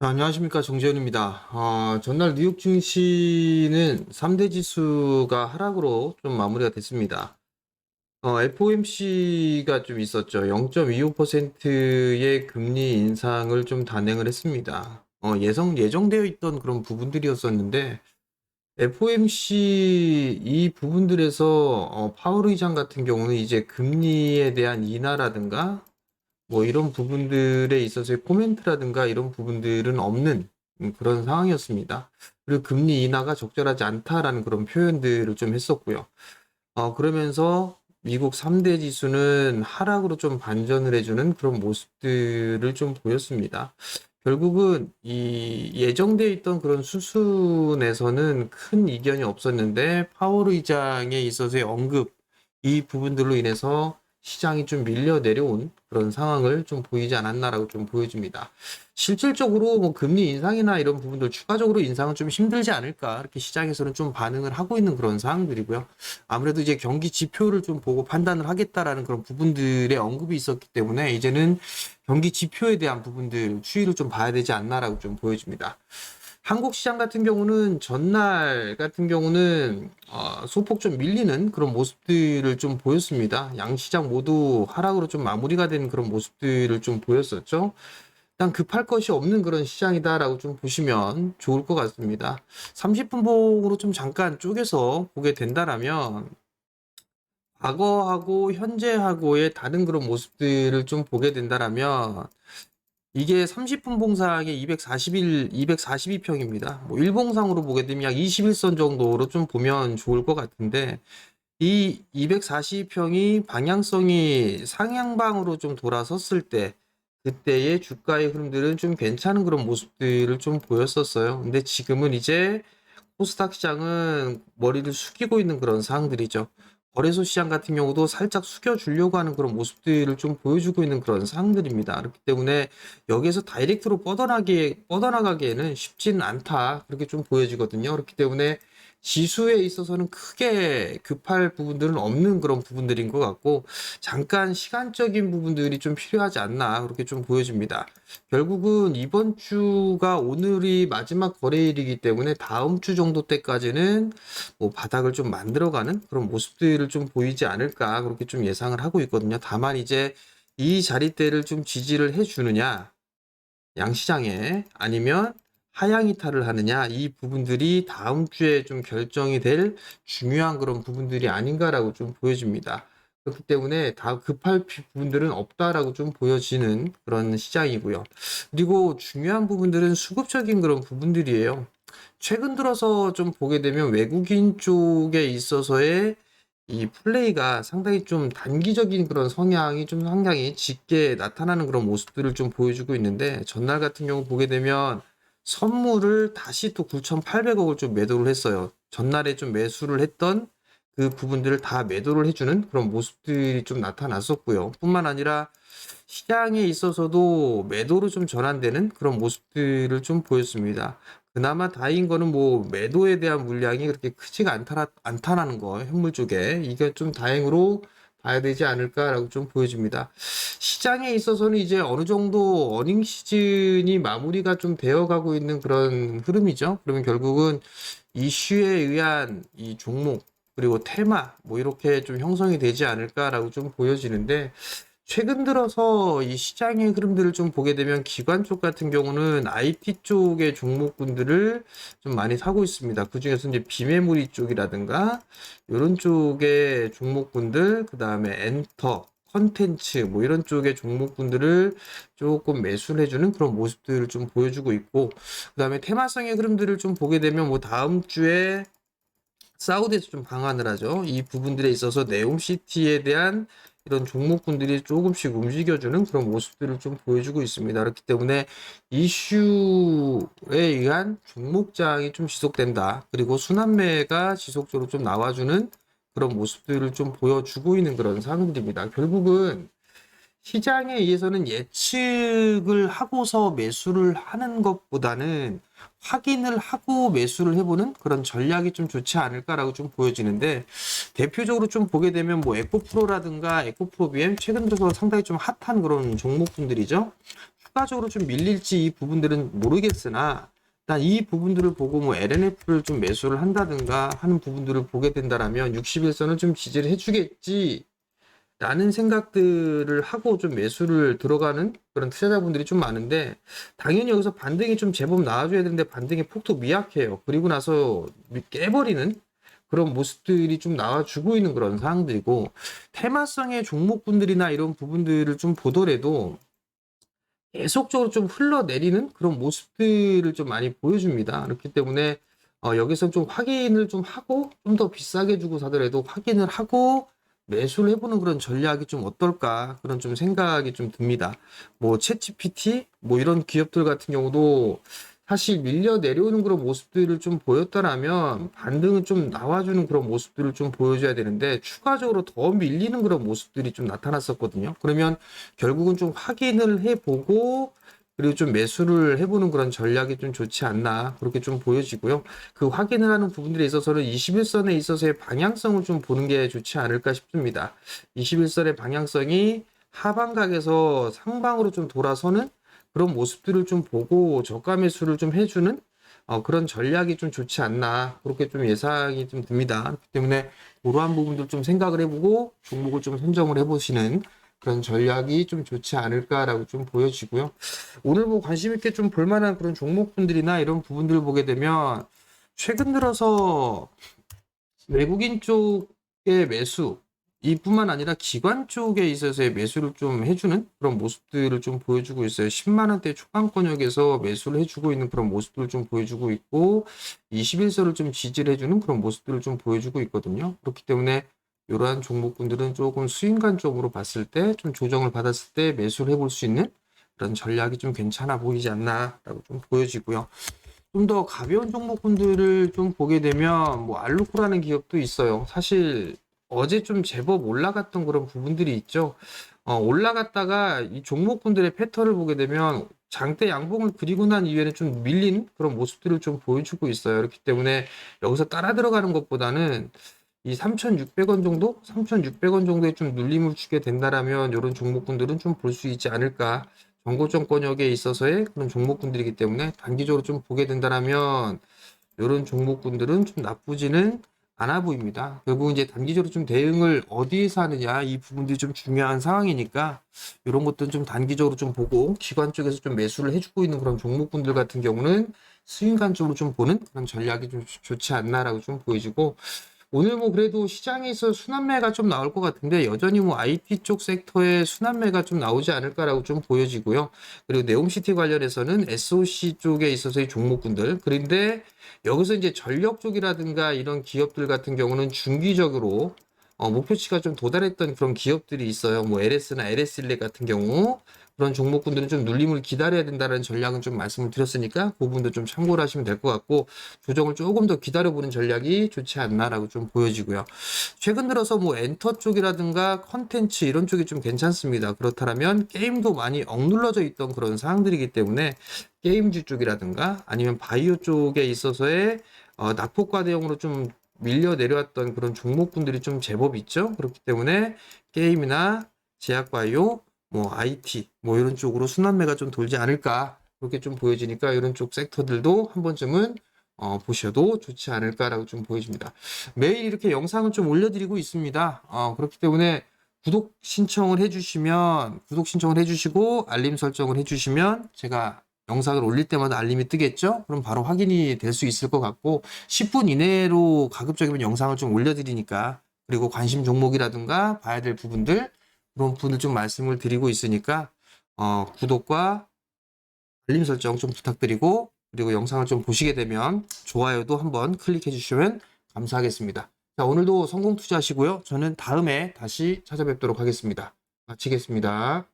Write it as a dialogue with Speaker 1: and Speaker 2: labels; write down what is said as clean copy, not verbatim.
Speaker 1: 안녕하십니까, 정재현입니다. 전날 뉴욕 증시는 3대 지수가 하락으로 좀 마무리가 됐습니다. FOMC가 좀 있었죠. 0.25%의 금리 인상을 좀 단행을 했습니다. 예정되어 있던 그런 부분들이었었는데, FOMC 이 부분들에서 파월 의장 같은 경우는 이제 금리에 대한 인하라든가 뭐 이런 부분들에 있어서의 코멘트라든가 이런 부분들은 없는 그런 상황이었습니다. 그리고 금리 인하가 적절하지 않다라는 그런 표현들을 좀 했었고요. 그러면서 미국 3대 지수는 하락으로 좀 반전을 해주는 그런 모습들을 좀 보였습니다. 결국은 이 예정되어 있던 그런 수순에서는 큰 이견이 없었는데 파월 의장에 있어서의 언급 이 부분들로 인해서 시장이 좀 밀려 내려온 그런 상황을 좀 보이지 않았나라고 좀 보여집니다. 실질적으로 뭐 금리 인상이나 이런 부분들 추가적으로 인상은 좀 힘들지 않을까 이렇게 시장에서는 좀 반응을 하고 있는 그런 상황들이고요. 아무래도 이제 경기 지표를 좀 보고 판단을 하겠다라는 그런 부분들의 언급이 있었기 때문에 이제는 경기 지표에 대한 부분들 추이를 좀 봐야 되지 않나라고 좀 보여집니다. 한국 시장 같은 경우는 전날 같은 경우는 소폭 좀 밀리는 그런 모습들을 좀 보였습니다. 양 시장 모두 하락으로 좀 마무리가 된 그런 모습들을 좀 보였었죠. 일단 급할 것이 없는 그런 시장이다라고 좀 보시면 좋을 것 같습니다. 30분 봉으로 좀 잠깐 쪼개서 보게 된다라면 과거하고 현재하고의 다른 그런 모습들을 좀 보게 된다라면 이게 30분 봉상에 242평입니다. 뭐 일봉상으로 보게 되면 약 21선 정도로 좀 보면 좋을 것 같은데 이 242평이 방향성이 상향방으로 좀 돌아섰을 때 그때의 주가의 흐름들은 좀 괜찮은 그런 모습들을 좀 보였었어요. 근데 지금은 이제 코스닥 시장은 머리를 숙이고 있는 그런 상황들이죠. 거래소 시장 같은 경우도 살짝 숙여주려고 하는 그런 모습들을 좀 보여주고 있는 그런 상황들입니다. 그렇기 때문에 여기에서 다이렉트로 뻗어나가기에는 쉽지는 않다. 그렇게 좀 보여지거든요. 그렇기 때문에 지수에 있어서는 크게 급할 부분들은 없는 그런 부분들인 것 같고, 잠깐 시간적인 부분들이 좀 필요하지 않나, 그렇게 좀 보여집니다. 결국은 이번 주가 오늘이 마지막 거래일이기 때문에 다음 주 정도 때까지는 뭐 바닥을 좀 만들어가는 그런 모습들을 좀 보이지 않을까 그렇게 좀 예상을 하고 있거든요. 다만 이제 이 자리대를 좀 지지를 해주느냐 양시장에 아니면 하향 이탈을 하느냐 이 부분들이 다음 주에 좀 결정이 될 중요한 그런 부분들이 아닌가라고 좀 보여집니다. 그렇기 때문에 다 급할 부분들은 없다라고 좀 보여지는 그런 시장이고요. 그리고 중요한 부분들은 수급적인 그런 부분들이에요. 최근 들어서 좀 보게 되면 외국인 쪽에 있어서의 이 플레이가 상당히 좀 단기적인 그런 성향이 좀 상당히 짙게 나타나는 그런 모습들을 좀 보여주고 있는데 전날 같은 경우 보게 되면 선물을 다시 또 9,800억을 좀 매도를 했어요. 전날에 좀 매수를 했던 그 부분들을 다 매도를 해주는 그런 모습들이 좀 나타났었고요. 뿐만 아니라 시장에 있어서도 매도로 좀 전환되는 그런 모습들을 좀 보였습니다. 그나마 다행인 거는 뭐 매도에 대한 물량이 그렇게 크지가 않다라는 거, 현물 쪽에. 이게 좀 다행으로 봐야 되지 않을까라고 좀 보여집니다. 시장에 있어서는 이제 어느 정도 어닝 시즌이 마무리가 좀 되어 가고 있는 그런 흐름이죠. 그러면 결국은 이슈에 의한 이 종목, 그리고 테마, 뭐 이렇게 좀 형성이 되지 않을까라고 좀 보여지는데, 최근 들어서 이 시장의 흐름들을 좀 보게 되면 기관 쪽 같은 경우는 IT 쪽의 종목군들을 좀 많이 사고 있습니다. 그중에서 이제 비메모리 쪽이라든가 이런 쪽의 종목군들, 그 다음에 엔터, 컨텐츠 뭐 이런 쪽의 종목군들을 조금 매수를 해주는 그런 모습들을 좀 보여주고 있고, 그 다음에 테마성의 흐름들을 좀 보게 되면 뭐 다음 주에 사우디에서 좀 방한을 하죠. 이 부분들에 있어서 네옴시티에 대한 이런 종목군들이 조금씩 움직여주는 그런 모습들을 좀 보여주고 있습니다. 그렇기 때문에 이슈에 의한 종목장이 좀 지속된다. 그리고 순환매가 지속적으로 좀 나와주는 그런 모습들을 좀 보여주고 있는 그런 상황들입니다. 결국은 시장에 의해서는 예측을 하고서 매수를 하는 것보다는 확인을 하고 매수를 해보는 그런 전략이 좀 좋지 않을까라고 좀 보여지는데, 대표적으로 좀 보게 되면 뭐 에코프로라든가 에코프로비엠 최근 들어서 상당히 좀 핫한 그런 종목분들이죠. 추가적으로 좀 밀릴지 이 부분들은 모르겠으나 일단 이 부분들을 보고 뭐 LNF를 좀 매수를 한다든가 하는 부분들을 보게 된다라면 60일선을 좀 지지를 해주겠지 라는 생각들을 하고 좀 매수를 들어가는 그런 투자자분들이 좀 많은데, 당연히 여기서 반등이 좀 제법 나와줘야 되는데 반등의 폭도 미약해요. 그리고 나서 깨버리는 그런 모습들이 좀 나와주고 있는 그런 상황들이고, 테마성의 종목분들이나 이런 부분들을 좀 보더라도 계속적으로 좀 흘러내리는 그런 모습들을 좀 많이 보여줍니다. 그렇기 때문에 여기서 좀 확인을 좀 하고 좀 더 비싸게 주고 사더라도 확인을 하고 매수를 해보는 그런 전략이 좀 어떨까, 그런 좀 생각이 좀 듭니다. 뭐 챗GPT 뭐 이런 기업들 같은 경우도 사실 밀려 내려오는 그런 모습들을 좀 보였더라면 반등은 좀 나와주는 그런 모습들을 좀 보여줘야 되는데 추가적으로 더 밀리는 그런 모습들이 좀 나타났었거든요. 그러면 결국은 좀 확인을 해보고 그리고 좀 매수를 해보는 그런 전략이 좀 좋지 않나, 그렇게 좀 보여지고요. 그 확인을 하는 부분들에 있어서는 21선에 있어서의 방향성을 좀 보는 게 좋지 않을까 싶습니다. 21선의 방향성이 하방각에서 상방으로 좀 돌아서는 그런 모습들을 좀 보고 저가 매수를 좀 해주는 그런 전략이 좀 좋지 않나, 그렇게 좀 예상이 좀 듭니다. 그렇기 때문에 그러한 부분들 좀 생각을 해보고 종목을 좀 선정을 해보시는 그런 전략이 좀 좋지 않을까라고 좀 보여지고요. 오늘 뭐 관심 있게 좀 볼만한 그런 종목분들이나 이런 부분들을 보게 되면 최근 들어서 외국인 쪽의 매수 이뿐만 아니라 기관 쪽에 있어서의 매수를 좀 해주는 그런 모습들을 좀 보여주고 있어요. 10만 원대 초강권역에서 매수를 해주고 있는 그런 모습들을 좀 보여주고 있고 21선을 좀 지지를 해주는 그런 모습들을 좀 보여주고 있거든요. 그렇기 때문에 이러한 종목군들은 조금 수익관점으로 봤을 때 좀 조정을 받았을 때 매수를 해볼 수 있는 그런 전략이 좀 괜찮아 보이지 않나라고 좀 보여지고요. 좀 더 가벼운 종목군들을 좀 보게 되면 뭐 알루코라는 기업도 있어요. 사실 어제 좀 제법 올라갔던 그런 부분들이 있죠. 올라갔다가 이 종목군들의 패턴을 보게 되면 장대 양봉을 그리고 난 이후에는 좀 밀린 그런 모습들을 좀 보여주고 있어요. 그렇기 때문에 여기서 따라 들어가는 것보다는 이 3,600원 정도? 3,600원 정도에 좀 눌림을 주게 된다라면 이런 종목군들은 좀 볼 수 있지 않을까. 정고점권역에 있어서의 그런 종목군들이기 때문에 단기적으로 좀 보게 된다라면 이런 종목군들은 좀 나쁘지는 않아 보입니다. 결국 이제 단기적으로 좀 대응을 어디에서 하느냐 이 부분들이 좀 중요한 상황이니까 이런 것들은 좀 단기적으로 좀 보고 기관 쪽에서 좀 매수를 해주고 있는 그런 종목군들 같은 경우는 수익 관점으로 좀 보는 그런 전략이 좀 좋지 않나라고 좀 보여지고, 오늘 뭐 그래도 시장에서 순환매가 좀 나올 것 같은데 여전히 뭐 IT 쪽 섹터에 순환매가 좀 나오지 않을까라고 좀 보여지고요. 그리고 네옴시티 관련해서는 SOC 쪽에 있어서의 종목군들, 그런데 여기서 이제 전력 쪽이라든가 이런 기업들 같은 경우는 중기적으로 목표치가 좀 도달했던 그런 기업들이 있어요. 뭐 LS나 LS일렉 같은 경우 그런 종목군들은 좀 눌림을 기다려야 된다는 전략은 좀 말씀을 드렸으니까 그 부분도 좀 참고를 하시면 될 것 같고, 조정을 조금 더 기다려보는 전략이 좋지 않나라고 좀 보여지고요. 최근 들어서 뭐 엔터 쪽이라든가 컨텐츠 이런 쪽이 좀 괜찮습니다. 그렇다면 게임도 많이 억눌러져 있던 그런 상황들이기 때문에 게임주 쪽이라든가 아니면 바이오 쪽에 있어서의 낙폭과 대응으로 좀 밀려 내려왔던 그런 종목군들이 좀 제법 있죠. 그렇기 때문에 게임이나 제약바이오, 뭐 IT 뭐 이런 쪽으로 순환매가 좀 돌지 않을까, 그렇게 좀 보여지니까 이런 쪽 섹터들도 한 번쯤은 보셔도 좋지 않을까라고 좀 보여집니다. 매일 이렇게 영상을 좀 올려드리고 있습니다. 그렇기 때문에 구독 신청을 해주시고 알림 설정을 해주시면 제가 영상을 올릴 때마다 알림이 뜨겠죠? 그럼 바로 확인이 될 수 있을 것 같고 10분 이내로 가급적이면 영상을 좀 올려드리니까, 그리고 관심 종목이라든가 봐야 될 부분들 그런 부분을 좀 말씀을 드리고 있으니까 구독과 알림 설정 좀 부탁드리고, 그리고 영상을 좀 보시게 되면 좋아요도 한번 클릭해 주시면 감사하겠습니다. 자, 오늘도 성공 투자하시고요. 저는 다음에 다시 찾아뵙도록 하겠습니다. 마치겠습니다.